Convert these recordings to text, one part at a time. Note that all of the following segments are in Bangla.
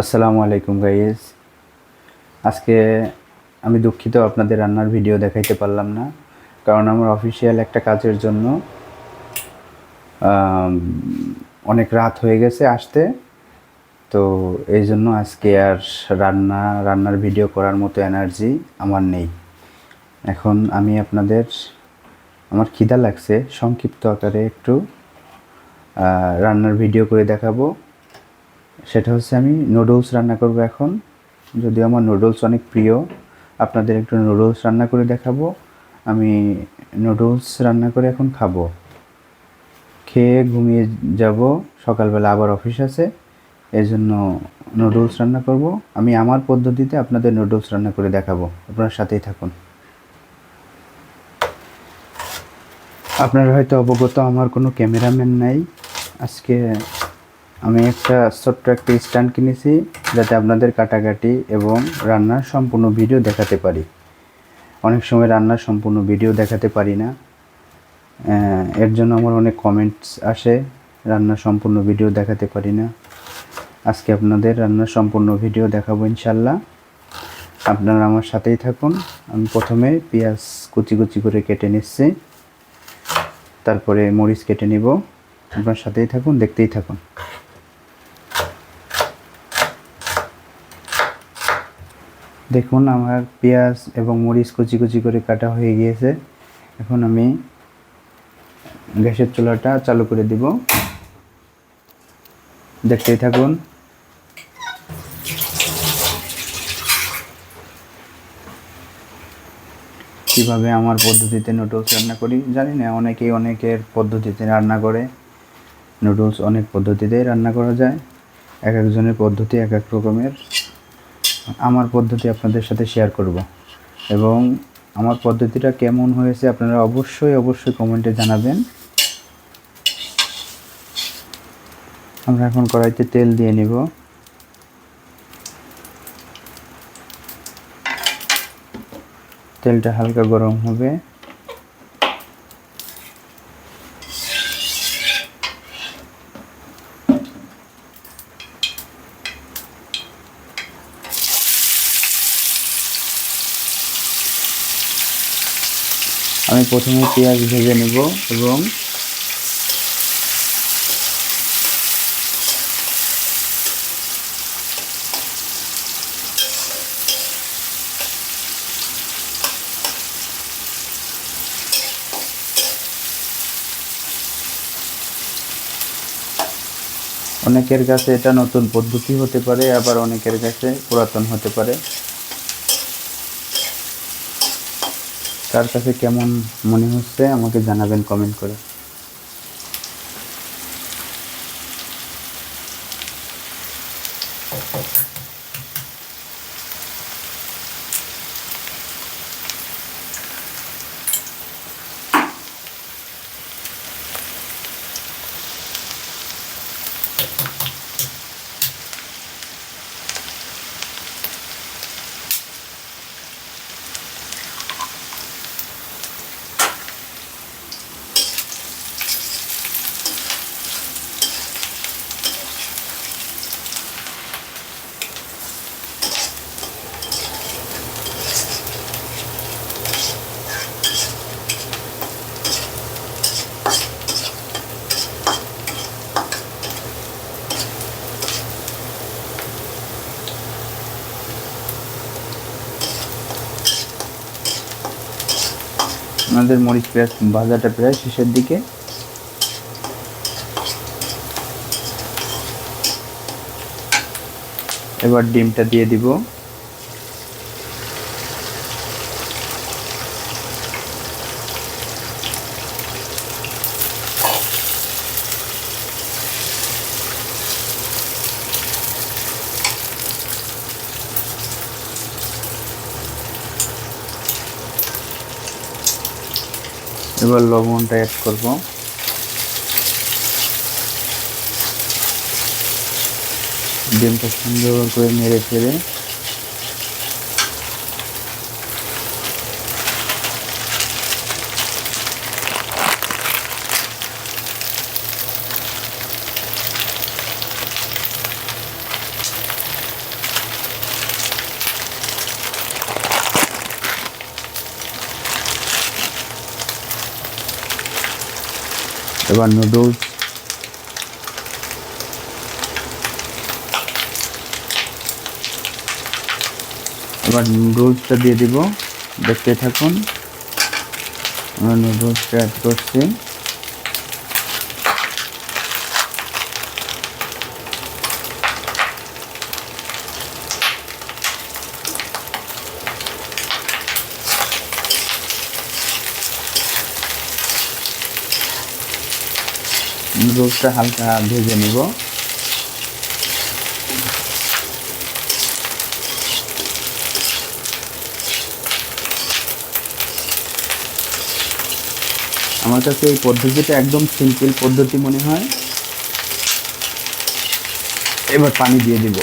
আসসালামু আলাইকুম গাইস। আজকে আমি দুঃখিত আপনাদের রান্নার ভিডিও দেখাইতে পারলাম না, কারণ আমার অফিসিয়াল একটা কাজের জন্য আম, অনেক রাত হয়ে গেছে আসতে। তো এই জন্য আজকে আর রান্নার ভিডিও করার মতো এনার্জি আমার নেই। এখন আমি আপনাদের, আমার খিদা লাগছে, সংক্ষিপ্ত আকারে একটু রান্নার ভিডিও করে দেখাবো। সেটা হচ্ছে আমি নুডলস রান্না করব এখন। যদিও আমার নুডলস অনেক প্রিয়, আপনাদের একটু নুডলস রান্না করে দেখাবো। আমি নুডলস রান্না করে এখন খাবো, খেয়ে ঘুমিয়ে যাব। সকালবেলা আবার অফিস আছে, এই জন্য নুডলস রান্না করব। আমি আমার পদ্ধতিতে আপনাদের নুডলস রান্না করে দেখাবো, আপনার সাথেই থাকুন। আপনারা হয়তো অবগত, আমার কোনো ক্যামেরাম্যান নাই আজকে। আমি একটা ছোট্ট একটা স্ট্যান্ড কিনেছি, যাতে আপনাদের কাটাকাটি এবং রান্নার সম্পূর্ণ ভিডিও দেখাতে পারি। অনেক সময় রান্নার সম্পূর্ণ ভিডিও দেখাতে পারি না, এর জন্য আমার অনেক কমেন্টস আসে, রান্নার সম্পূর্ণ ভিডিও দেখাতে পারি না। আজকে আপনাদের রান্নার সম্পূর্ণ ভিডিও দেখাবো ইনশাল্লাহ, আপনারা আমার সাথেই থাকুন। আমি প্রথমে পেঁয়াজ কুচি কুচি করে কেটে নিচ্ছি, তারপরে মরিচ কেটে নিব। আপনার সাথেই থাকুন, দেখতেই থাকুন। দেখুন, আমার পেঁয়াজ এবং মরিচ কুচি কুচি করে কাটা হয়ে গিয়েছে। এখন আমি গ্যাসের চুলাটা চালু করে দিব, দেখতেই থাকুন। কীভাবে আমার পদ্ধতিতে নুডলস রান্না করি জানি না, অনেকেই অনেকের পদ্ধতিতে রান্না করে। নুডলস অনেক পদ্ধতিতেই রান্না করা যায়, এক একজনের পদ্ধতি এক এক রকমের। আমার পদ্ধতি আপনাদের সাথে শেয়ার করব, এবং আমার পদ্ধতিটা কেমন হয়েছে আপনারা অবশ্যই অবশ্যই কমেন্টে জানাবেন। আমরা এখন কড়াইতে তেল দিয়ে নিব। তেলটা হালকা গরম হবে। আমি প্রথমে পেঁয়াজ ভেজে নেব, এবং অনেকের কাছে এটা নতুন পদ্ধতি হতে পারে, আবার অনেকের কাছে পুরাতন হতে পারে। কার কাছে কেমন মনে হচ্ছে আমাকে জানাবেন কমেন্ট করে। আমাদের মরিচ পেঁয়াজ ভাজাটা প্রায় শেষের দিকে। এবার ডিমটা দিয়ে দিব। এবার লবণটা অ্যাড করব। ডিমটা সুন্দর করে নেড়ে চেড়ে এবার নুডলস নুডলসটা দিয়ে দিব, দেখতে থাকুন। আমরা নুডলসটা অ্যাড করছি। নুডলসটা হালকা ভেজে নিব। আমার কাছে এই পদ্ধতিটা একদম সিম্পল পদ্ধতি মনে হয়। এবার পানি দিয়ে দিব।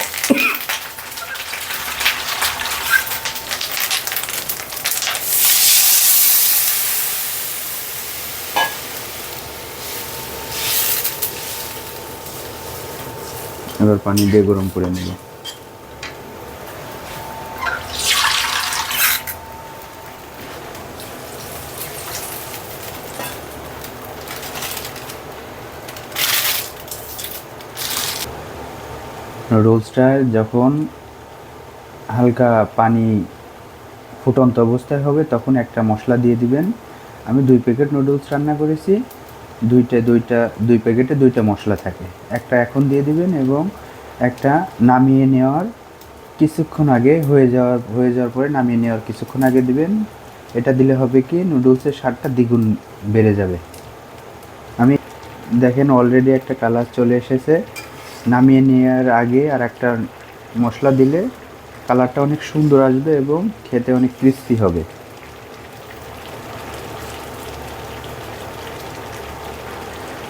এবার পানি দিয়ে গরম করে নেব। নুডলসটা যখন হালকা পানি ফুটন্ত অবস্থায় হবে তখন একটা মশলা দিয়ে দিবেন। আমি 2 প্যাকেট নুডলস রান্না করেছি, দুই প্যাকেটে 2টা মশলা থাকে। একটা এখন দিয়ে দিবেন এবং একটা নামিয়ে নেওয়ার কিছুক্ষণ আগে হয়ে যাওয়ার পরে নামিয়ে নেওয়ার কিছুক্ষণ আগে দিবেন। এটা দিলে হবে কি নুডলসের স্বাদটা দ্বিগুণ বেড়ে যাবে। আমি দেখেন অলরেডি একটা কালার চলে এসেছে। নামিয়ে নেওয়ার আগে আর একটা মশলা দিলে কালারটা অনেক সুন্দর আসবে এবং খেতে অনেক ক্রিস্পি হবে।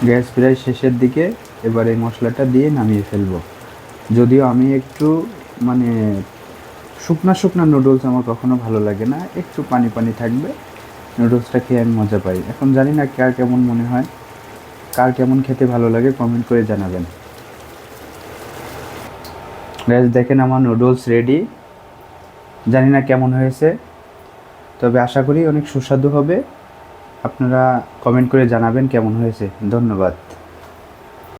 গ্যাস প্রায় শেষের দিকে, এবার এই মশলাটা দিয়ে নামিয়ে ফেলবো। যদিও আমি একটু মানে শুকনা নুডলস আমার কখনো ভালো লাগে না, একটু পানি পানি থাকবে, নুডলসটা খেয়ে আমি মজা পাই। এখন জানি না কার কেমন মনে হয়, কার কেমন খেতে ভালো লাগে কমেন্ট করে জানাবেন। গাইস দেখেন আমার নুডলস রেডি। জানি না কেমন হয়েছে, তবে আশা করি অনেক সুস্বাদু হবে। আপনারা কমেন্ট করে জানাবেন কেমন হয়েছে। ধন্যবাদ।